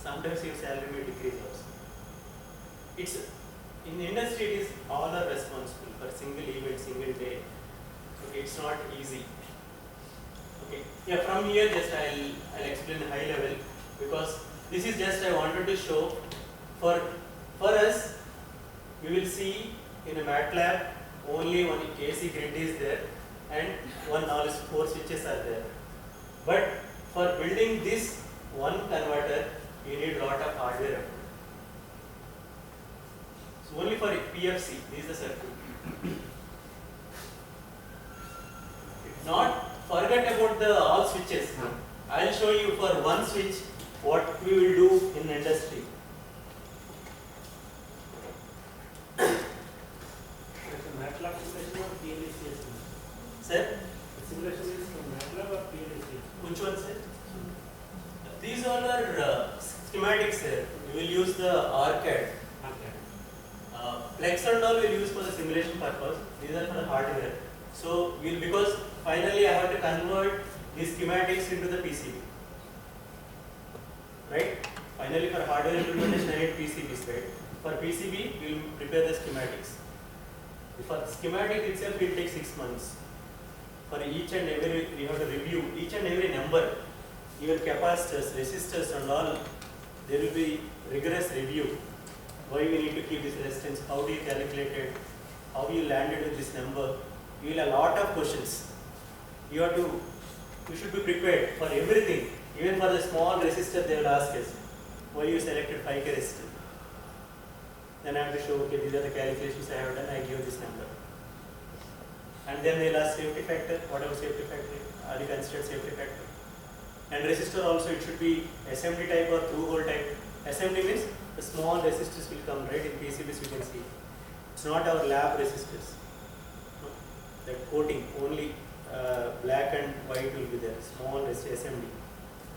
sometimes your salary may decrease also. It's in the industry, it is all are responsible for single event, single day. Okay, it's not easy. Okay, yeah. From here, just I'll explain high level, because this is just I wanted to show for us. We will see in a MATLAB only one AC grid is there and all 4 switches are there. But for building this one converter, you need lot of hardware. So only for PFC, this is the circuit. Not forget about the all switches. I will show you for one switch what we will do in industry. MATLAB simulation or PLC? Sir? The simulation is from MATLAB or PLC? Which one, sir? These all are schematics, sir. We will use the ARCAD. Plex and all we will use for the simulation purpose. These are for the hardware. So because finally I have to convert these schematics into the PCB. Right? Finally for hardware implementation I need PCBs, right? For PCB we will prepare the schematics. For schematic itself it will take 6 months. For each and every, we have to review each and every number, even capacitors, resistors and all, there will be rigorous review. Why we need to keep this resistance, how do you calculate it, how you landed with this number. You will have a lot of questions. You should be prepared for everything. Even for the small resistor they will ask us, why you selected 5K resistor. Then I have to show, okay, these are the calculations I have done, I give this number. And then they will ask safety factor, whatever safety factor, are you considered safety factor? And resistor also, it should be SMD type or through hole type. SMD means the small resistors will come, right? In PCBs you can see. It's not our lab resistors. No. That coating, only black and white will be there, small SMD.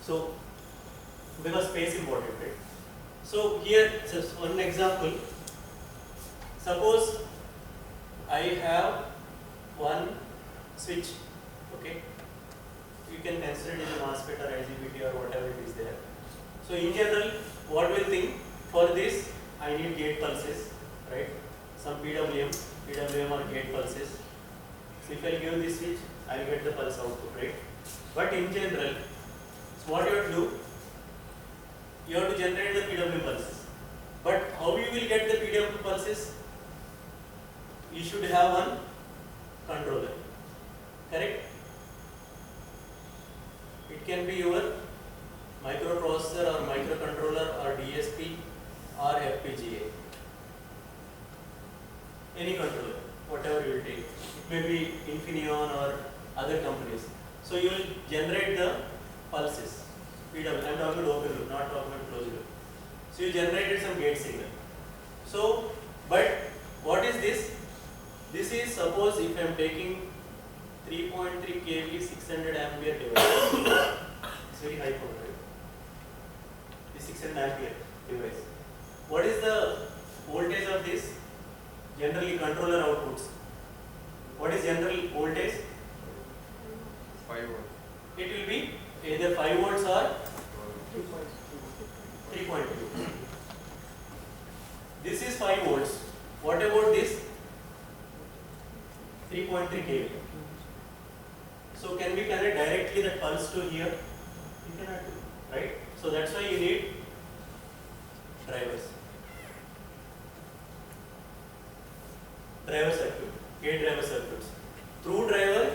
So, because space important, right? So here, just one example. Suppose I have one switch, okay? You can consider it as a MOSFET or IGBT or whatever it is there. So in general, what we will think, for this I need gate pulses, right? Some PWM or gate pulses. So if I give this switch, I will get the pulse output, right? But in general, so what you have to do, you have to generate the PWM pulses. But how you will get the PWM pulses? You should have one controller, correct? It can be your microprocessor or microcontroller or DSP or FPGA. Any controller, whatever you will take. It may be Infineon or other companies. So you will generate the pulses. PWM, I am talking about open loop, not talking about closed loop. So you generated some gate signal. So, but what is this? This is, suppose if I am taking 3.3 kV 600 ampere device. It's very high power, right? This 600 ampere device. What is the voltage of this? Generally controller outputs. What is general voltage? 5 volts. It will be either 5 volts or 3.2. This is 5 volts. What about this? 3.3 kV. So can we connect directly the pulse to here? You cannot do, right? So that's why you need drivers. Driver circuit, gate driver circuits. Through driver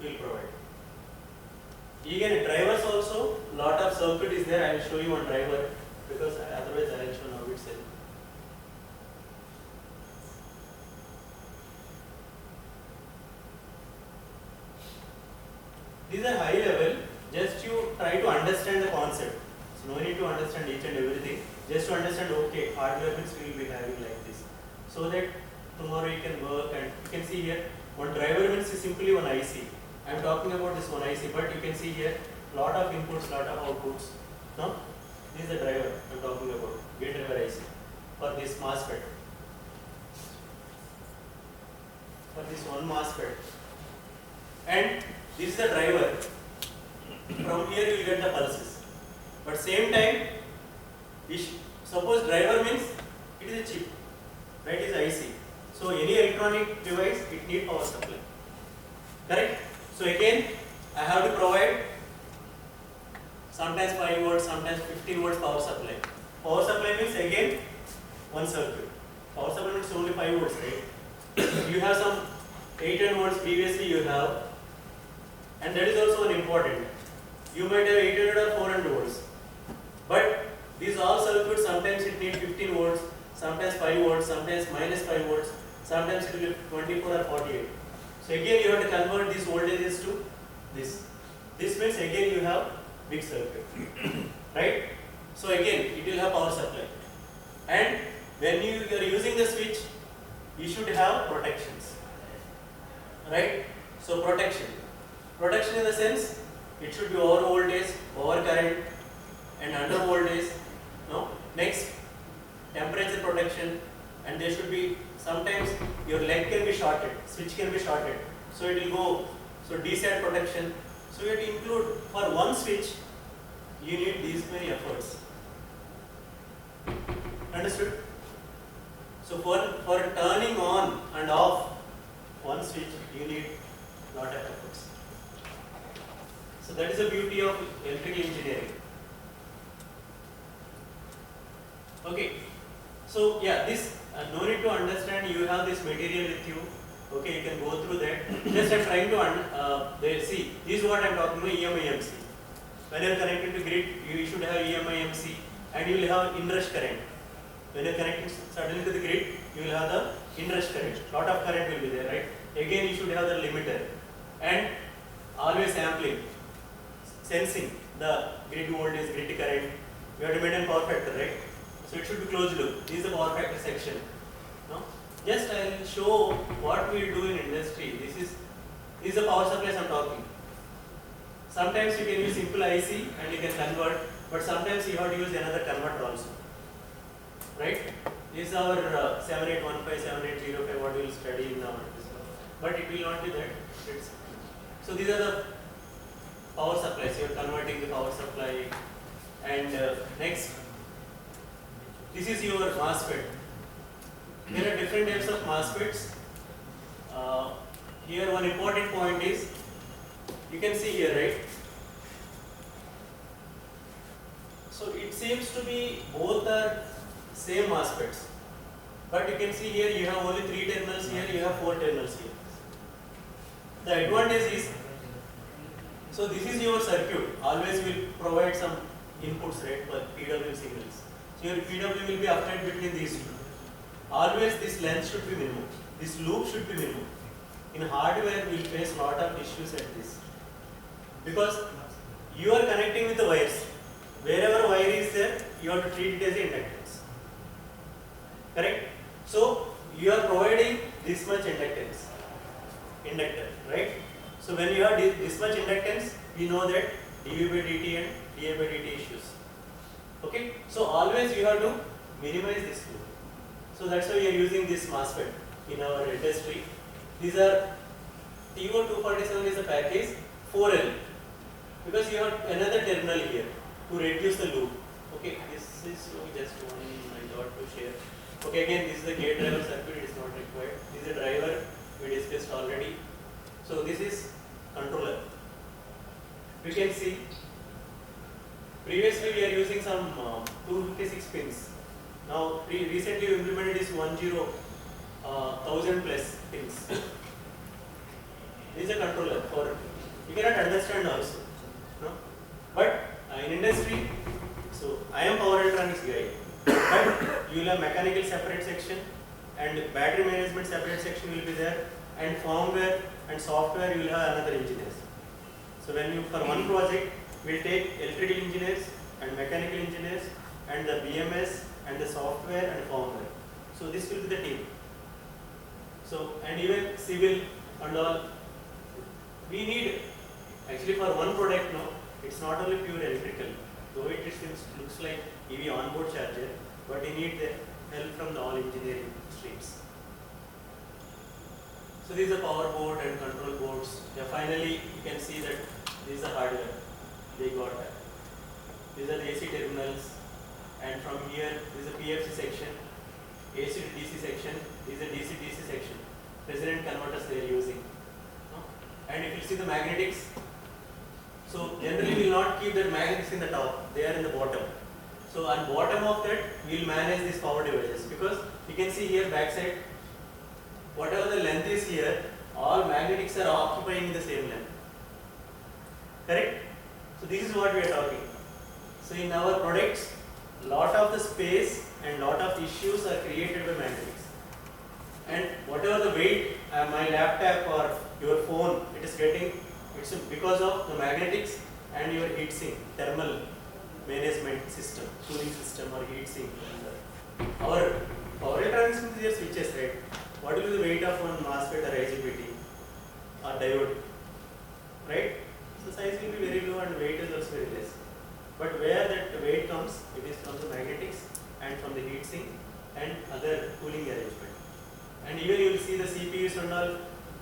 will provide. Again, drivers also, lot of circuit is there. I will show you one driver, because otherwise I will show now itself. These are high level, just you try to understand the concept. So no need to understand each and everything, just to understand, okay, hardware means we will be having like this. So that tomorrow you can work, and you can see here, one driver means is simply one IC. I am talking about this one IC, but you can see here, lot of inputs, lot of outputs. No? This is the driver I am talking about, gate driver IC, for this MOSFET. For this one MOSFET. And this is the driver. From here you will get the pulses. But same time, suppose driver means it is a chip, right? It is IC. So any electronic device, it needs power supply. Correct? So again, I have to provide sometimes 5 volts, sometimes 15 volts power supply. Power supply means again one circuit. Power supply means only 5 volts, right? You have some 800 volts previously you have, and that is also one important. You might have 800 or 400 volts, but these all circuits sometimes it needs 15 volts, sometimes 5 volts, sometimes minus 5 volts, sometimes it will be 24 or 48. So again you have to convert these voltages to this. This means again you have big circuit, right? So again it will have power supply, and when you are using the switch, you should have protections, right? So protection in the sense it should be over voltage, over current, and under voltage. No. Next, temperature protection, and there should be sometimes your leg can be shorted, switch can be shorted, so it will go. So DSAT protection. So you have to include for one switch, you need these many efforts. Understood? So for turning on and off one switch, you need lot of efforts. So that is the beauty of electrical engineering. Okay. So yeah, this no need to understand. You have this material with you. Okay, you can go through that. Just I'm trying to see. This is what I'm talking about. EMIMC. When you are connected to grid, you should have EMIMC, and you will have inrush current. When you are connected suddenly to the grid, you will have the inrush current. Lot of current will be there, right? Again, you should have the limiter, and always sampling, sensing the grid voltage, grid current. You have to maintain power factor, right? So it should be closed loop. This is the power factor section. No? Just I will show what we do in industry. This is the power supplies I'm talking. Sometimes you can use simple IC and you can convert, but sometimes you have to use another converter also. Right? This is our 7815, 7805, what we will study in our but it will not be that. So these are the power supplies. You are converting the power supply. And next, this is your MSRIT. There are different types of MSRITs. Here one important point is, you can see here, right? So it seems to be both are same MSRITs. But you can see here you have only 3 terminals here, you have 4 terminals here. The advantage is, so this is your circuit, always will provide some inputs, right, for PW signals. So your PW will be applied between these two. Always this length should be minimum, this loop should be minimum. In hardware we will face lot of issues at this. Because you are connecting with the wires. Wherever wire is there, you have to treat it as inductance. Correct? So you are providing this much inductor, right? So when you have this much inductance, we know that dV by dt and dA by dt issues. Okay? So always you have to minimize this loop. So that's why we are using this MOSFET in our industry. These are TO247 is a package 4L, because you have another terminal here to reduce the loop. Okay, this is just one I thought to share. Okay, again this is the gate driver circuit, it is not required. This is a driver we discussed already. So this is controller. We can see previously we are using some 256 pins. Now recently we implemented this 1000 plus pins. This is a controller for, you cannot understand also, no? But in industry, so I am power electronics guy, but you will have mechanical separate section and battery management separate section will be there, and firmware and software you will have another engineers. So when you, for one project, we will take electrical engineers and mechanical engineers and the BMS and the software and firmware. So this will be the team. So, and even civil and all, we need, actually for one product now, it's not only pure electrical, though it looks like EV onboard charger, but you need the help from the all engineering streams. So these are power board and control boards. Yeah, finally you can see that this is the hardware. They got that. these are the AC terminals, and from here this is a PFC section, AC to DC section, this is a DC-DC section, resonant converters they are using. No? And if you see the magnetics, so generally we will not keep the magnetics in the top, they are in the bottom. So on bottom of that we will manage these power devices, because you can see here backside, whatever the length is here, all magnetics are occupying in the same length. Correct? So this is what we are talking. So in our products, lot of the space and lot of issues are created by magnetics. And whatever the weight my laptop or your phone it is getting, it's because of the magnetics and your heat sink, thermal management system, cooling system or heat sink. Our power electronics means these are switches, right? What will be the weight of one MOSFET or IGBT or diode, right? So size will be very low and weight is also very less. But where that weight comes, it is from the magnetics and from the heat sink and other cooling arrangement. And even you will see the CPUs and all,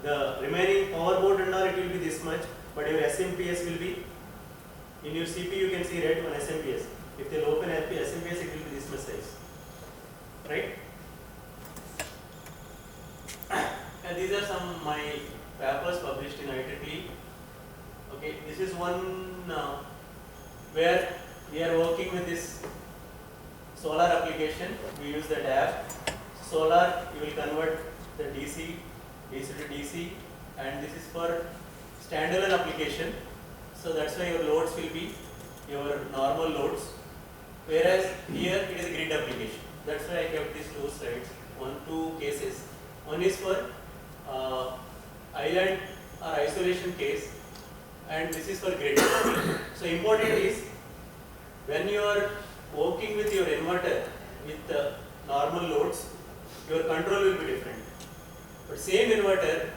the remaining power board and all, it will be this much, but your SMPS will be, in your CPU you can see red one SMPS. If they will open SMPS, it will be this much size, right? And these are some my papers published in IEEE. Okay, this is one where we are working with this solar application. We use the DAB. Solar, you will convert the DC to DC, and this is for standalone application. So that's why your loads will be your normal loads. Whereas here it is a grid application. That's why I kept these two slides. Two cases. One is for island or isolation case, and this is for grid. So important is when you are working with your inverter with the normal loads, your control will be different. But same inverter,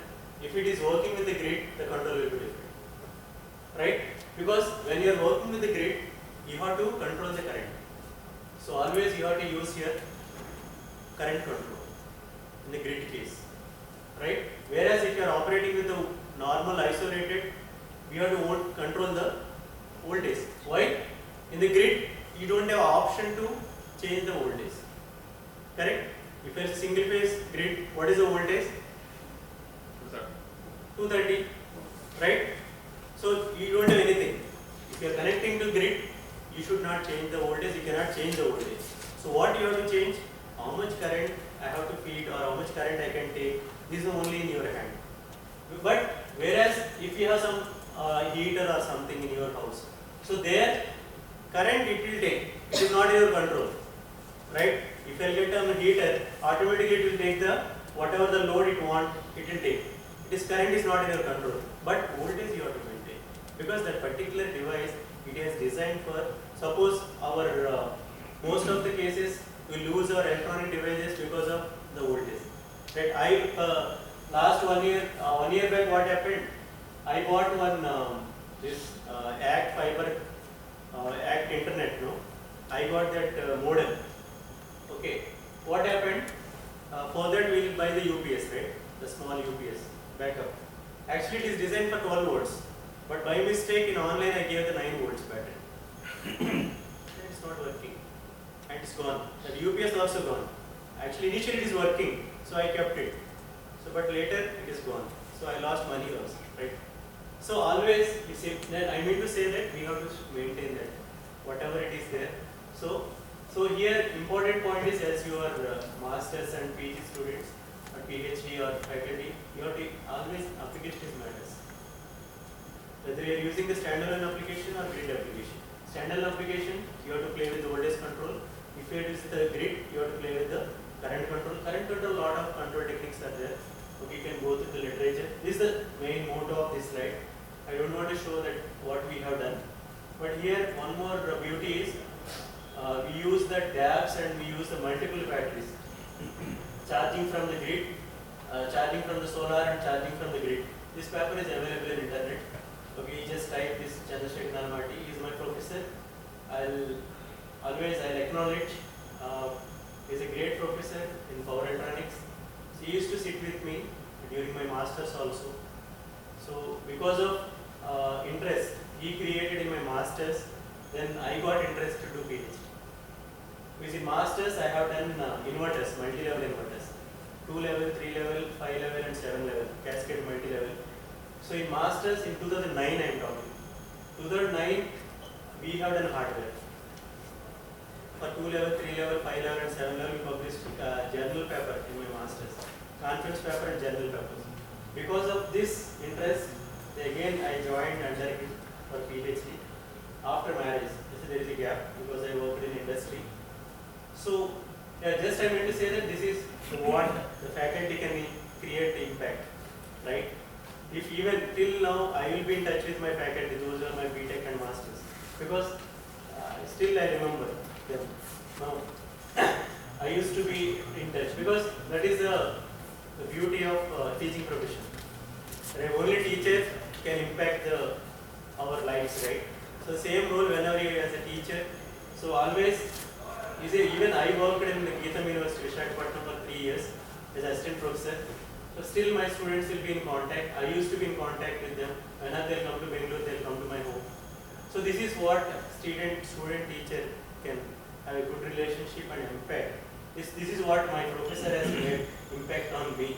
if it is working with the grid, the control will be different, right? Because when you are working with the grid, you have to control the current. So always you have to use here current control in the grid case, right? Whereas if you are operating with the normal isolated, we have to control the voltage. Why? In the grid, you don't have option to change the voltage. Correct? If it's a single phase grid, what is the voltage? 230. Right? So you don't have anything. If you are connecting to grid, you should not change the voltage. You cannot change the voltage. So what you have to change? How much current I have to feed or how much current I can take. This is only in your hand. But whereas if you have some heater or something in your house, so there current it will take. It is not in your control, right? If I get a heater, automatically it will take the whatever the load it want, it will take. This current is not in your control, but voltage you have to maintain, because that particular device it is designed for. Suppose our most of the cases we lose our electronic devices because of the voltage. Right? I last 1 year, 1 year back, what happened? I bought one this ACT fiber, ACT internet. No, I got that modem. Okay, what happened? For that we will buy the UPS, right? The small UPS backup. Actually, it is designed for 12 volts, but by mistake in online I gave the 9 volts battery. It's not working, and it's gone. That UPS also gone. Actually, initially it is working, so I kept it. So, but later it is gone. So I lost money also, right? So always, I mean to say that we have to maintain that, whatever it is there. So here important point is, as you are masters and PG students or PhD or faculty, you have to always application matters. Whether you are using the standalone application or grid application. Standalone application, you have to play with the voltage control. If it is the grid, you have to play with the current control. Current control, lot of control techniques are there. Okay, you can go through the literature. This is the main motto of this slide. I don't want to show that what we have done. But here one more beauty is, we use the DABs and we use the multiple batteries. Charging from the grid, charging from the solar and charging from the grid. This paper is available in internet. Okay, you just type this. Chandrasekhar Nalmati, he is my professor. I'll acknowledge. He is a great professor in power electronics. So he used to sit with me during my masters also. So because of interest he created in my masters, Then I got interest to do PhD. Which in masters I have done inverters, multi-level inverters, 2 level, 3 level, 5 level, and 7 level, cascade multi-level. So in masters in 2009 I am talking. 2009 we have done hardware. For 2 level, 3 level, 5 level, and 7 level we published journal paper in my masters, conference paper and journal papers. Because of this interest, again I joined under for PhD. After marriage, there is a gap because I worked in industry. So, just I meant to say that this is what the faculty can create the impact, right? If even till now I will be in touch with my faculty, those are my BTech and masters, because still I remember them. Now, I used to be in touch because that is the beauty of teaching profession. Right? Only teacher can impact our lives, right? So same role whenever you as a teacher. So always, even I worked in the Geetham University, Visakhapatnam for 3 years as assistant professor. So still my students will be in contact. I used to be in contact with them. Whenever they will come to Bangalore, they will come to my home. So this is what student-teacher can have a good relationship and impact. This is what my professor has made impact on me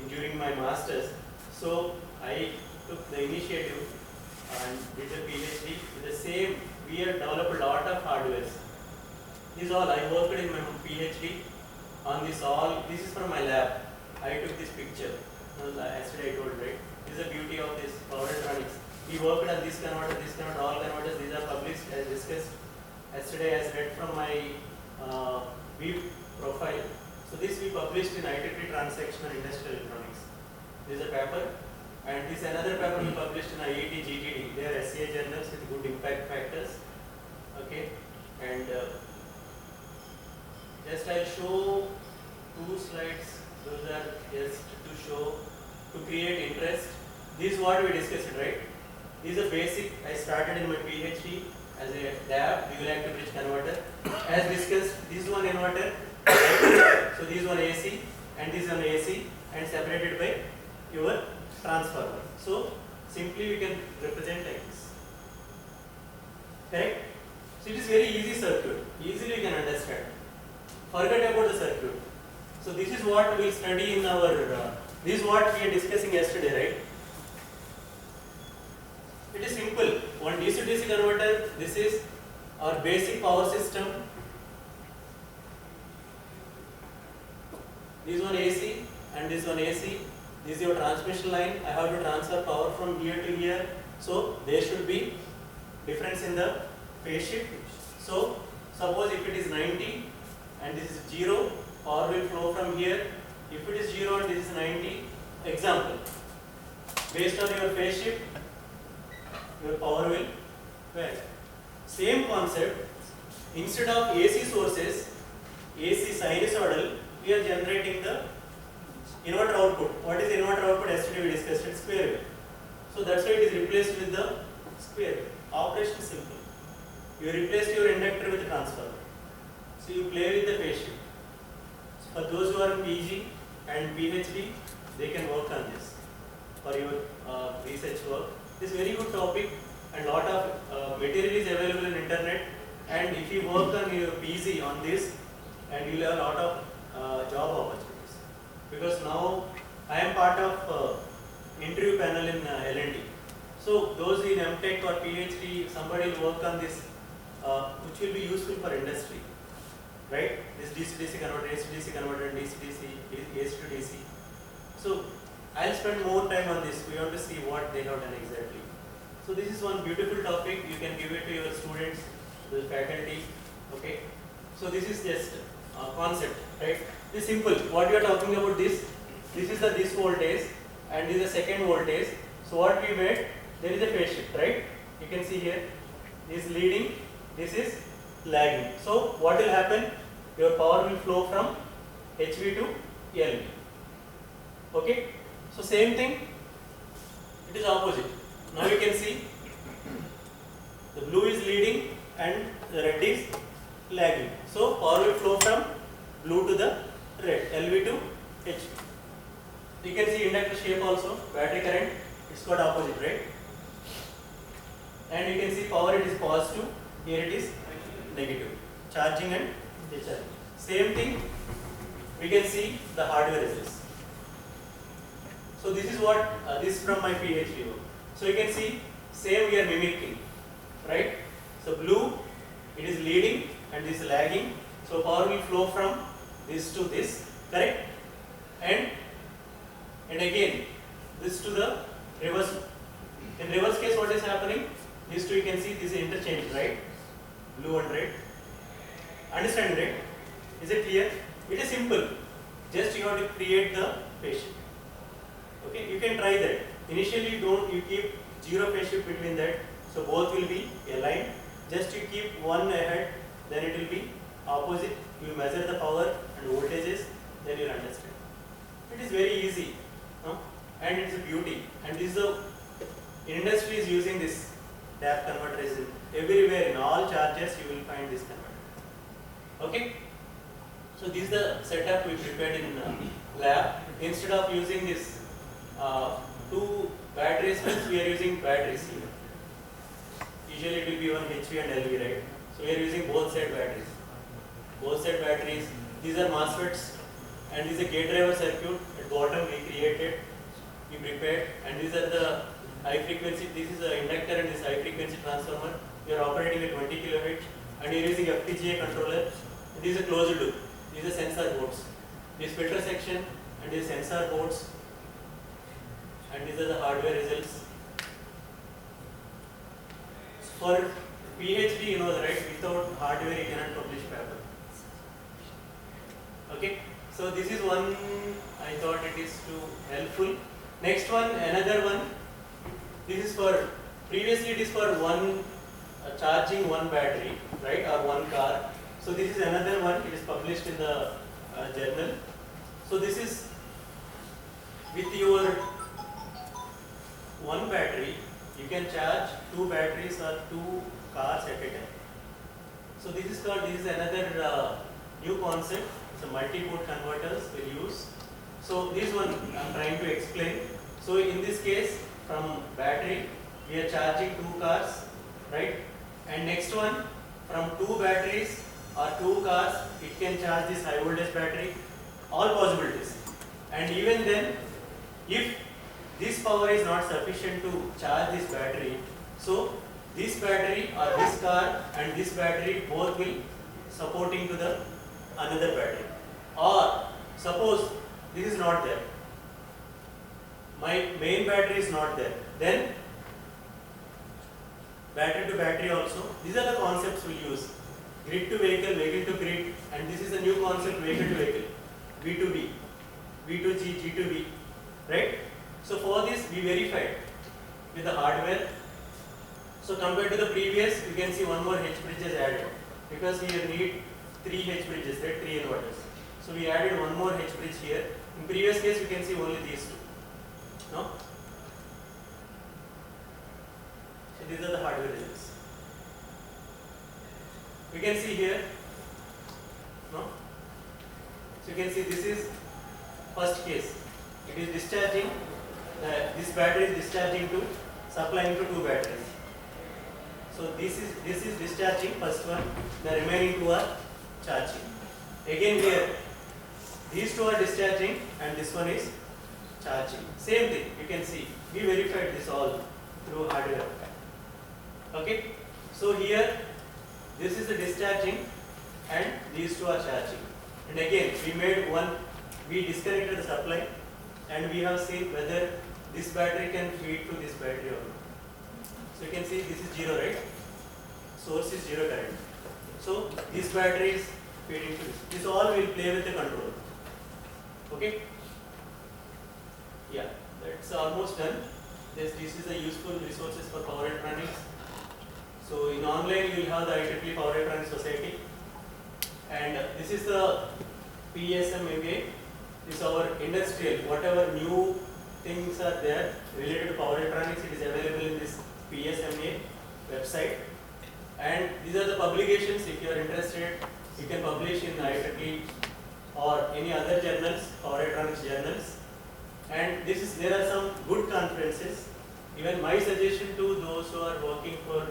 during my masters. So I took the initiative and did the PhD with the same. We have developed a lot of hardware. This is all I worked in my PhD on this all. This is from my lab. I took this picture. Yesterday I told, right? This is the beauty of this power electronics. We worked on this converter, all converters. These are published as discussed yesterday as read from my web profile. So this we published in AICTE Transactional Industrial Electronics. This is a paper. And this another paper we published in IIT GTD. They are SCA journals with good impact factors. Okay, and just I'll show 2 slides. Those are just to show, to create interest. This is what we discussed, right? This is a basic. I started in my PhD as a DAB, dual active bridge converter. As discussed, this one inverter. So this one AC and this one AC, and separated by your transformer. So simply we can represent like this. Correct? So it is very easy circuit. Easily you can understand. Forget about the circuit. So this is what we will study in our. This is what we are discussing yesterday, right? It is simple. One DC to DC converter. This is our basic power system. This one AC and this one AC. This is your transmission line. I have to transfer power from here to here. So there should be difference in the phase shift. So suppose if it is 90 and this is 0, power will flow from here. If it is 0 and this is 90, example, based on your phase shift, your power will vary. Same concept, instead of AC sources, AC sinusoidal, we are generating the inverter output. What is inverter output? Yesterday we discussed it, square wave. So that's why it is replaced with the square wave. Operation is simple. You replace your inductor with a transformer. So you play with the phase shift. For those who are in PG and PhD, they can work on this for your research work. This is very good topic, and lot of material is available in internet. And if you work on your PG on this, and you will have a lot of job opportunities. Because now I am part of interview panel in L&D. So those in MTech or PhD, somebody will work on this, which will be useful for industry, right? This DC-DC converter, AC-DC converter, and DC-DC, AC-to-DC. So I'll spend more time on this. We want to see what they have done exactly. So this is one beautiful topic. You can give it to your students, the faculty. Okay. So this is just a concept, right? This is simple. What we are talking about this is the this voltage, and this is the second voltage. So what we made, there is a phase shift, right? You can see here, this is leading, this is lagging. So what will happen? Your power will flow from HV to LV. Okay. So same thing, it is opposite. Now you can see the blue is leading and the red is lagging. So power will flow from blue to the red, LV to HV. You can see inductor shape also, battery current, it's got opposite, right? And you can see power, it is positive, here it is negative. Charging and discharging. Same thing we can see the hardware results. So this is what this is from my PhD work. So you can see same we are mimicking, right? So blue it is leading and this is lagging. So power will flow from this to this, correct? And again this to the reverse. In reverse case, what is happening? These two you can see this is interchanged, right? Blue and red. Understand, right? Is it clear? It is simple. Just you have to create the phase shift. Okay, you can try that. Initially, you keep zero phase shift between that, so both will be aligned. Just you keep one ahead, then it will be opposite. You measure the power and voltages, then you will understand. It is very easy, no? And it's a beauty. And this is the industry is using this tap converter is everywhere in all chargers you will find this converter. Okay. So this is the setup we prepared in lab. Instead of using this two batteries, we are using batteries here. Usually it will be one HV and LV, right? So we are using both side batteries. Both side batteries. These are MOSFETs, and this is a gate driver circuit. At bottom we created, we prepared, and these are the high frequency. This is the inductor and this high frequency transformer. We are operating at 20 kHz, and we are using FPGA controller. And this is a closed loop. These are sensor boards. This filter section and these sensor boards, and these are the hardware results. For PhD, you know, right? Without hardware, you cannot publish paper. Okay. So this is one. I thought it is too helpful. Next one, another one. This is for previously it is for one charging one battery, right, or one car. So this is another one. It is published in the journal. So this is with your one battery, you can charge two batteries or two cars at a time. So this is another new concept. So multi-port converters will use. So this one I am trying to explain. So in this case, from battery we are charging two cars, right? And next one, from two batteries or two cars, it can charge this high voltage battery. All possibilities. And even then, if this power is not sufficient to charge this battery, so this battery or this car and this battery both will supporting to the another battery. Or suppose this is not there, my main battery is not there, then battery to battery also. These are the concepts we use. Grid to vehicle, vehicle to grid, and this is a new concept, vehicle to vehicle, V2V, V2G, G2V, right? So for this we verified with the hardware. So compared to the previous, you can see one more H bridge is added, because we need 3 H bridges, right? 3 inverters. So we added one more H bridge here. In previous case, you can see only these two. No? So these are the hardware results. We can see here. No? So you can see this is first case. It is discharging. This battery is discharging to supplying to two batteries. So this is discharging first one. The remaining two are charging. Again here, these two are discharging and this one is charging. Same thing. You can see we verified this all through hardware. Okay. So here this is the discharging and these two are charging. And again we made one. We disconnected the supply and we have seen whether this battery can feed to this battery or not. So you can see this is 0, right? Source is 0 current. So this battery is feeding to this. This all will play with the controller. Okay? Yeah, that's almost done. This is the useful resources for power electronics. So in online you will have the IEEE Power Electronics Society. And this is the PSMMA. This is our industrial, whatever new things are there related to power electronics, it is available in this PSMA website. And these are the publications. If you are interested, you can publish in IEEE or any other journals, power electronics journals. And there are some good conferences. Even my suggestion to those who are working for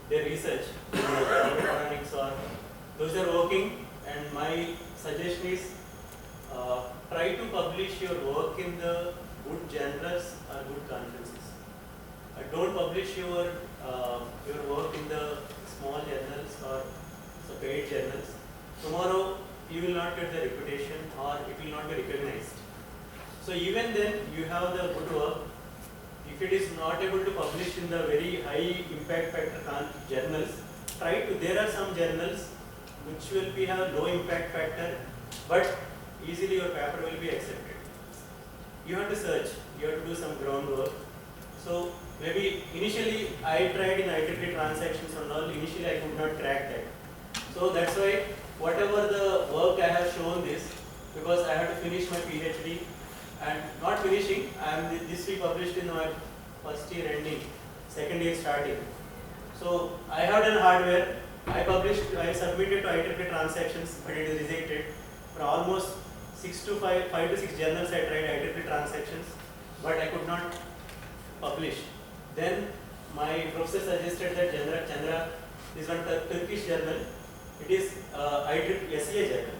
their research in electronics or those are working, and my suggestion is try to publish your work in the good journals or good conferences. Don't publish your work in the small journals or the paid journals. Tomorrow you will not get the reputation or it will not be recognized. So even then you have the good work. If it is not able to publish in the very high impact factor journals, try to. There are some journals which will be have low impact factor, but easily your paper will be accepted. You have to search. You have to do some groundwork. So maybe initially I tried in IEEE transactions and all. Initially I could not crack that. So that's why whatever the work I have shown this, because I have to finish my PhD and not finishing, I am this week published in my first year ending, second year starting. So I have done hardware. I submitted to IEEE transactions, but it is rejected. For almost 5 to 6 journals I tried IEEE transactions, but I could not publish. Then my professor suggested that Chandra, this one Turkish journal. It is SCA journal.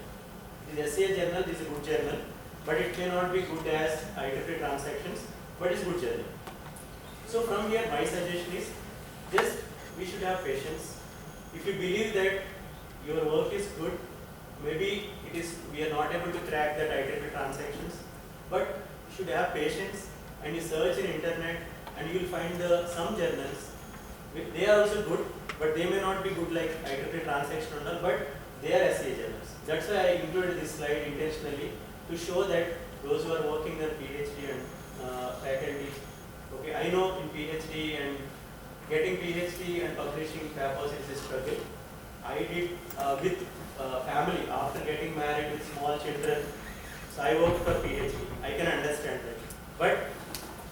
It is SCA journal. This is a good journal, but it may not be good as IEEE transactions, but it's good journal. So from here, my suggestion is just we should have patience. If you believe that your work is good, maybe we are not able to crack that IEEE transactions, but you should have patience and you search in internet and you will find some journals. They are also good, but they may not be good like IEEE transaction and all, but they are SCA journals. That's why I included this slide intentionally to show that those who are working in PhD and faculty, okay, I know in PhD and getting PhD and publishing papers is a struggle. I did with family after getting married with small children. So I worked for PhD. I can understand that. But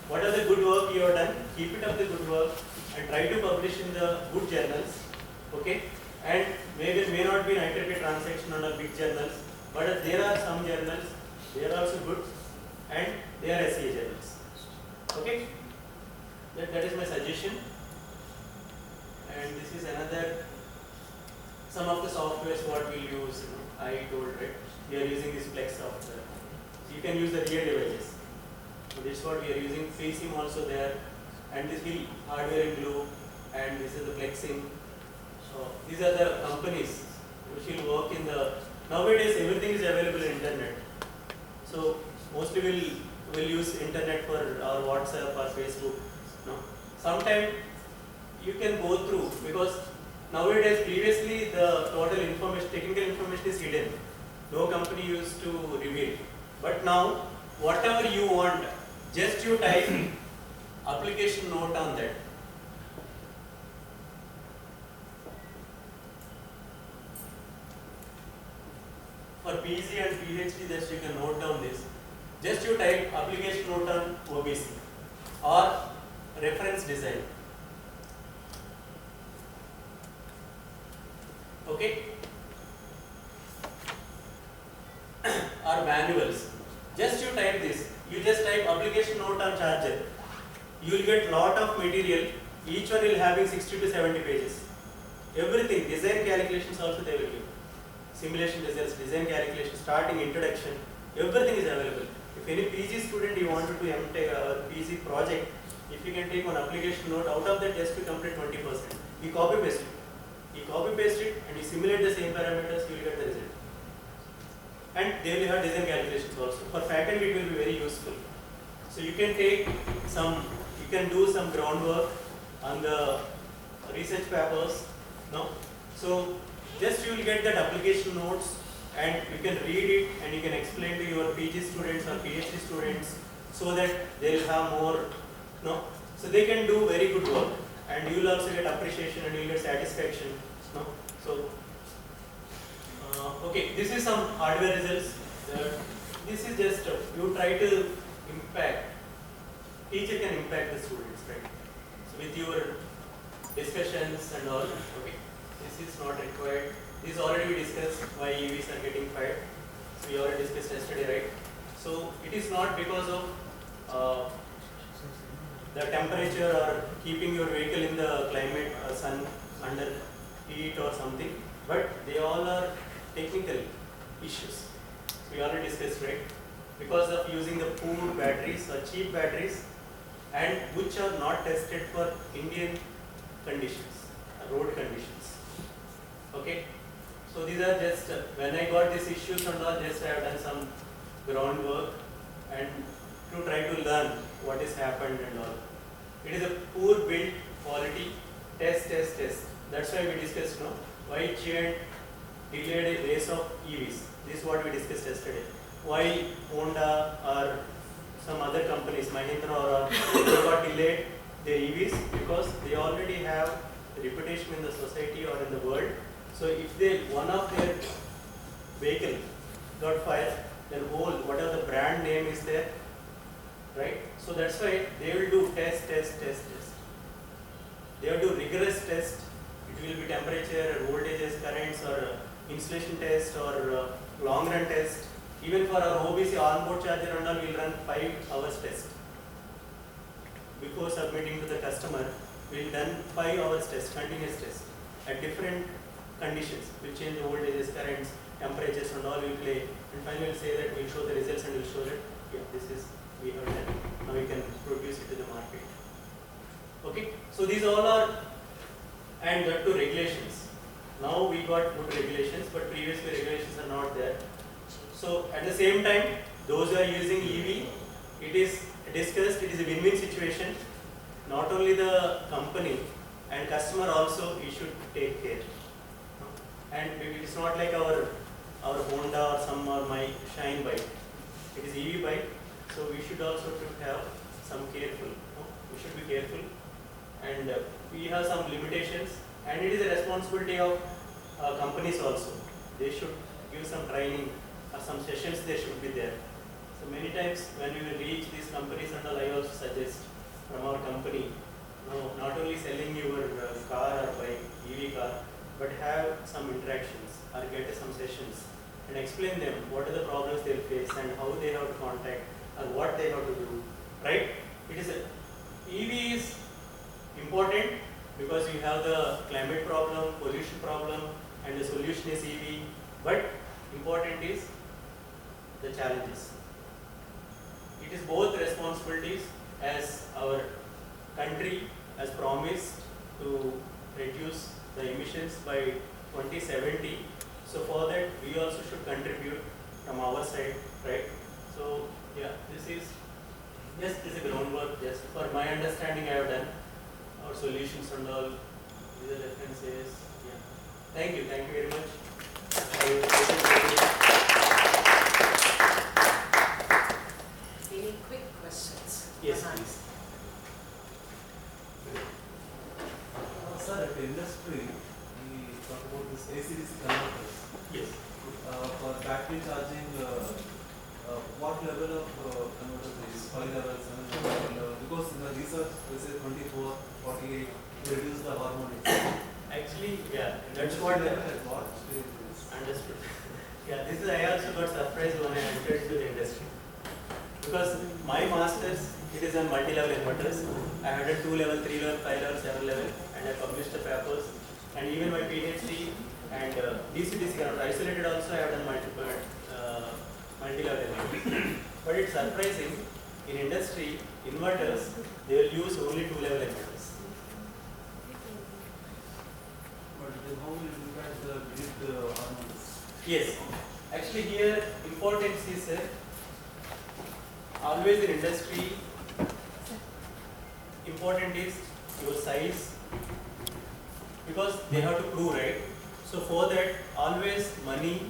what are the good work you have done? Keep it up the good work and try to publish in the good journals. Okay? And maybe may not be an IEEE transaction on a big journals, but there are some journals, they are also good and they are SCA journals. Okay? That is my suggestion. And this is another, some of the softwares what we'll use, I told, right? We are using this Plex software. So you can use the real devices. So this is what we are using. FreeSim also there, and this will hardware in glue, and this is the Plexing. So these are the companies which will work in the, nowadays everything is available in internet. So mostly we'll use internet for our WhatsApp or Facebook. No? Sometimes you can go through, because nowadays previously the total information, technical information is hidden. No company used to reveal. But now whatever you want, just you type application note on that. For PG and PhD, just you can note down this. Just you type application note on OBC or reference design. Okay? Or manuals. Just you type this. You just type application note on charger. You will get lot of material. Each one will having 60 to 70 pages. Everything, design calculations also they will give. Simulation results, design calculations, starting introduction, everything is available. If any PG student you want to do PG project, if you can take one application note, out of that just to complete 20%. You copy paste it. You copy paste it and you simulate the same parameters, you will get the result. And they will have design calculations also. For faculty it will be very useful. So you can take some, you can do some groundwork on the research papers. No? So just you will get that application notes and you can read it and you can explain to your PG students or PhD students so that they will have more, no? So they can do very good work and you will also get appreciation and you will get satisfaction. No? So, okay, this is some hardware results. This is just, you try to impact, teacher can impact the students, right? So with your discussions and all, okay, this is not required. This already we discussed why EVs are getting fired. So we already discussed yesterday, right? So it is not because of the temperature or keeping your vehicle in the climate sun. under heat or something, but they all are technical issues. We already discussed, right? Because of using the poor batteries or cheap batteries, and which are not tested for Indian conditions, road conditions. Okay, so these are just when I got these issues and all, just I have done some groundwork and to try to learn what has happened and all. It is a poor build quality, test. That's why we discussed, no, why giant delayed a race of EVs. This is what we discussed yesterday. Why Honda or some other companies, Mahindra or they got delayed their EVs because they already have a reputation in the society or in the world. So if they one of their vehicle got fired, then whole whatever the brand name is there, right? So that's why they will do test. They will do rigorous test. It will be temperature, voltages, currents, or insulation test, or long run test. Even for our OBC onboard charger and all, we will run 5 hours test. Before submitting to the customer, we will done 5 hours test, continuous test at different conditions. We will change the voltages, currents, temperatures and all will play, and finally we will say that we will show the results and we will show that yeah, this is we have done. Now we can produce it to the market. Okay, so these all are, and that to regulations. Now we got good regulations, but previously regulations are not there. So at the same time, those who are using EV, it is discussed, it is a win-win situation. Not only the company and customer also, we should take care. And it is not like our Honda or some or my Shine bike. It is EV bike, so we should also have some careful. We should be careful, and we have some limitations. And it is a responsibility of companies also. They should give some training. Some sessions there should be there. So many times when we will reach these companies and all, I also suggest from our company, no, not only selling your car or bike, EV car, but have some interactions or get some sessions and explain them what are the problems they will face and how they have to contact or what they have to do, right? It is EV is important because you have the climate problem, pollution problem, and the solution is EV, but important is the challenges. It is both responsibilities as our country has promised to reduce the emissions by 2070. So for that we also should contribute from our side, right? So yeah, this is a groundwork. Just for my understanding, I have done our solutions and all. These are references. Yeah. Thank you very much. Any quick questions? Yes, Mahan. please. Sir, at industry, we talk about this AC/DC converters. Yes. For battery charging, what level of converters they use? 5 level, 7 level? Because in the research, they say 24, 48 to reduce the hormone. Actually, yeah, that's what level at what stage is? understood. Yeah, this is I also got surprised when I entered to the industry. Because my masters, it is on multi-level inverters. I had a 2 level, 3 level, 5 level, 7 level, and I published the papers. And even my PhD and DC-DC converter, isolated also I have done multi-level inverters. But it's surprising, in industry, inverters, they will use only 2 level inverters. But then how will you look at the grid hormones? Yes, actually here importance is always in industry, important is your size, because they have to prove, right? So for that always money